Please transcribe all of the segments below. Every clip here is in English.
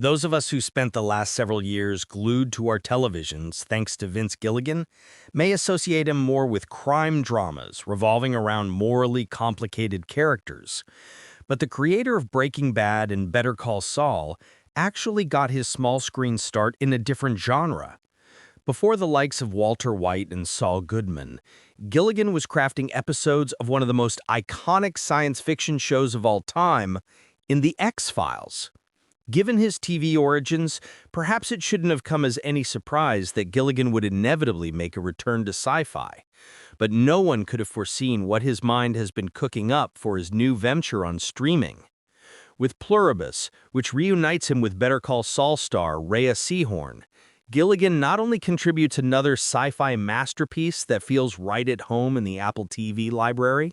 Those of us who spent the last several years glued to our televisions thanks to Vince Gilligan may associate him more with crime dramas revolving around morally complicated characters. But the creator of Breaking Bad and Better Call Saul actually got his small screen start in a different genre. Before the likes of Walter White and Saul Goodman, Gilligan was crafting episodes of one of the most iconic science fiction shows of all time, in The X-Files. Given his TV origins, perhaps it shouldn't have come as any surprise that Gilligan would inevitably make a return to sci-fi. But no one could have foreseen what his mind has been cooking up for his new venture on streaming. With Pluribus, which reunites him with Better Call Saul star Rhea Seehorn, Gilligan not only contributes another sci-fi masterpiece that feels right at home in the Apple TV library,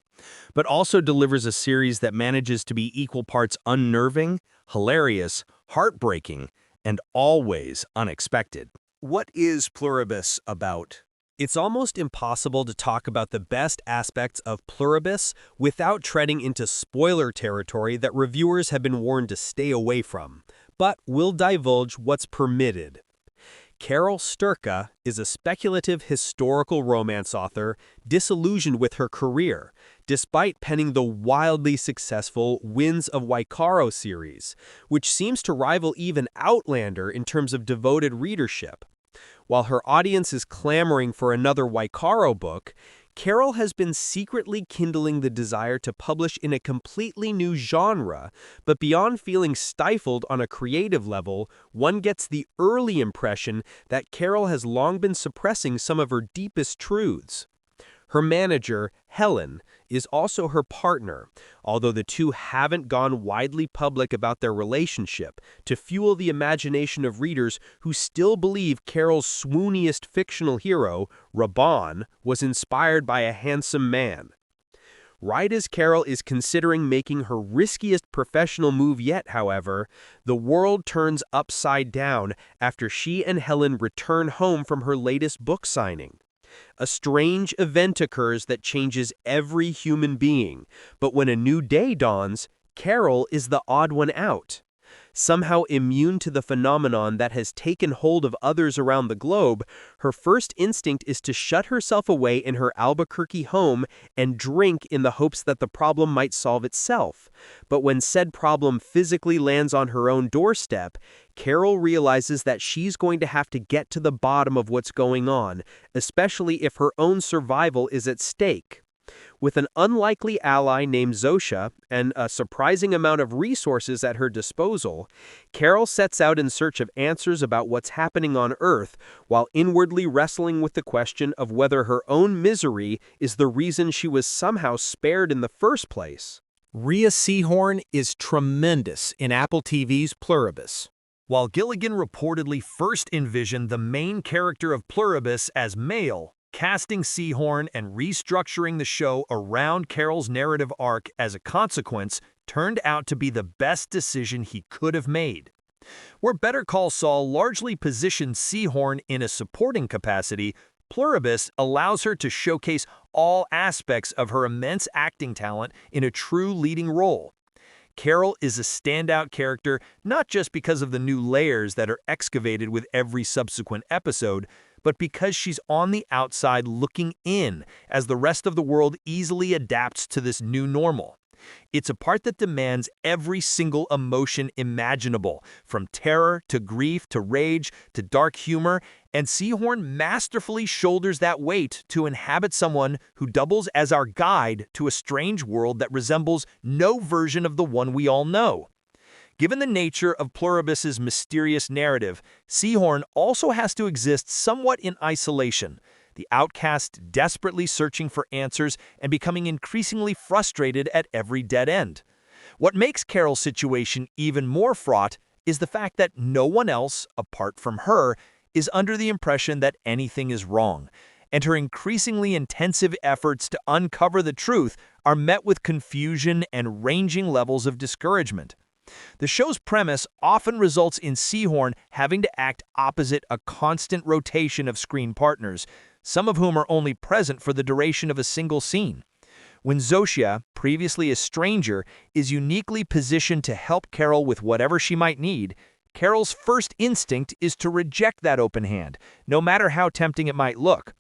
but also delivers a series that manages to be equal parts unnerving, hilarious, heartbreaking, and always unexpected. What is Pluribus about? It's almost impossible to talk about the best aspects of Pluribus without treading into spoiler territory that reviewers have been warned to stay away from, but we'll divulge what's permitted. Carol Sturka is a speculative historical romance author disillusioned with her career, despite penning the wildly successful Winds of Waikaro series, which seems to rival even Outlander in terms of devoted readership. While her audience is clamoring for another Waikaro book, Carol has been secretly kindling the desire to publish in a completely new genre, but beyond feeling stifled on a creative level, one gets the early impression that Carol has long been suppressing some of her deepest truths. Her manager, Helen, is also her partner, although the two haven't gone widely public about their relationship, to fuel the imagination of readers who still believe Carol's swooniest fictional hero, Raban, was inspired by a handsome man. Right as Carol is considering making her riskiest professional move yet, however, the world turns upside down after she and Helen return home from her latest book signing. A strange event occurs that changes every human being, but when a new day dawns, Carol is the odd one out. Somehow immune to the phenomenon that has taken hold of others around the globe, her first instinct is to shut herself away in her Albuquerque home and drink in the hopes that the problem might solve itself. But when said problem physically lands on her own doorstep, Carol realizes that she's going to have to get to the bottom of what's going on, especially if her own survival is at stake. With an unlikely ally named Zosia and a surprising amount of resources at her disposal, Carol sets out in search of answers about what's happening on Earth while inwardly wrestling with the question of whether her own misery is the reason she was somehow spared in the first place. Rhea Seehorn is tremendous in Apple TV's Pluribus. While Gilligan reportedly first envisioned the main character of Pluribus as male, casting Seehorn and restructuring the show around Carol's narrative arc as a consequence turned out to be the best decision he could have made. Where Better Call Saul largely positioned Seehorn in a supporting capacity, Pluribus allows her to showcase all aspects of her immense acting talent in a true leading role. Carol is a standout character not just because of the new layers that are excavated with every subsequent episode, but because she's on the outside looking in as the rest of the world easily adapts to this new normal. It's a part that demands every single emotion imaginable, from terror to grief to rage to dark humor, and Seehorn masterfully shoulders that weight to inhabit someone who doubles as our guide to a strange world that resembles no version of the one we all know. Given the nature of Pluribus's mysterious narrative, Seehorn also has to exist somewhat in isolation, the outcast desperately searching for answers and becoming increasingly frustrated at every dead end. What makes Carol's situation even more fraught is the fact that no one else, apart from her, is under the impression that anything is wrong, and her increasingly intensive efforts to uncover the truth are met with confusion and ranging levels of discouragement. The show's premise often results in Seehorn having to act opposite a constant rotation of screen partners, some of whom are only present for the duration of a single scene. When Zosia, previously a stranger, is uniquely positioned to help Carol with whatever she might need, Carol's first instinct is to reject that open hand, no matter how tempting it might look.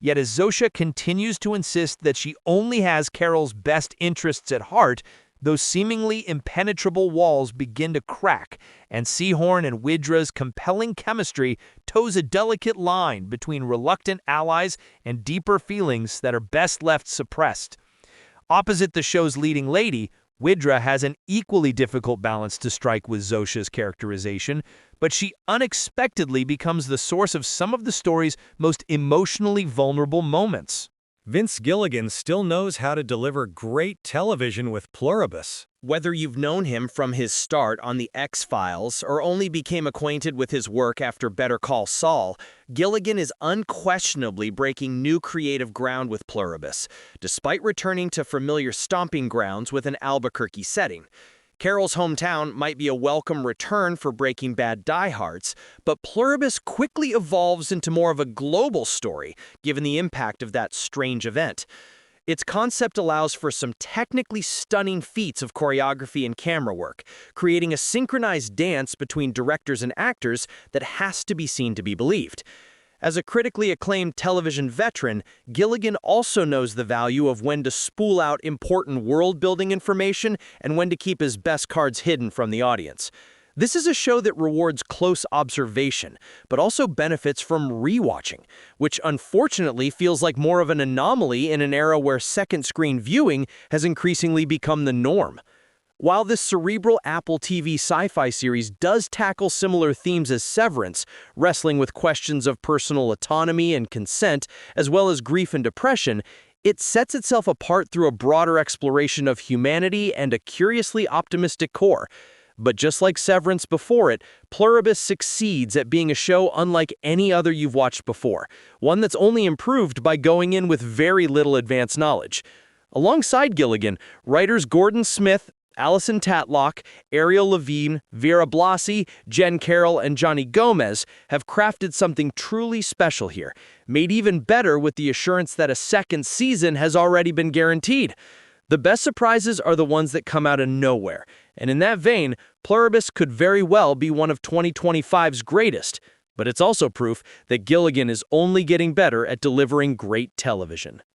Yet as Zosia continues to insist that she only has Carol's best interests at heart, those seemingly impenetrable walls begin to crack, and Seehorn and Wydra's compelling chemistry toes a delicate line between reluctant allies and deeper feelings that are best left suppressed. Opposite the show's leading lady, Wydra has an equally difficult balance to strike with Zosia's characterization, but she unexpectedly becomes the source of some of the story's most emotionally vulnerable moments. Vince Gilligan still knows how to deliver great television with Pluribus. Whether you've known him from his start on The X-Files or only became acquainted with his work after Better Call Saul, Gilligan is unquestionably breaking new creative ground with Pluribus, despite returning to familiar stomping grounds with an Albuquerque setting. Carol's hometown might be a welcome return for Breaking Bad diehards, but Pluribus quickly evolves into more of a global story, given the impact of that strange event. Its concept allows for some technically stunning feats of choreography and camera work, creating a synchronized dance between directors and actors that has to be seen to be believed. As a critically acclaimed television veteran, Gilligan also knows the value of when to spool out important world-building information and when to keep his best cards hidden from the audience. This is a show that rewards close observation, but also benefits from rewatching, which unfortunately feels like more of an anomaly in an era where second-screen viewing has increasingly become the norm. While this cerebral Apple TV sci-fi series does tackle similar themes as Severance, wrestling with questions of personal autonomy and consent, as well as grief and depression, it sets itself apart through a broader exploration of humanity and a curiously optimistic core. But just like Severance before it, Pluribus succeeds at being a show unlike any other you've watched before, one that's only improved by going in with very little advanced knowledge. Alongside Gilligan, writers Gordon Smith, Alison Tatlock, Ariel Levine, Vera Blasi, Jen Carroll, and Johnny Gomez have crafted something truly special here, made even better with the assurance that a second season has already been guaranteed. The best surprises are the ones that come out of nowhere, and in that vein, Pluribus could very well be one of 2025's greatest, but it's also proof that Gilligan is only getting better at delivering great television.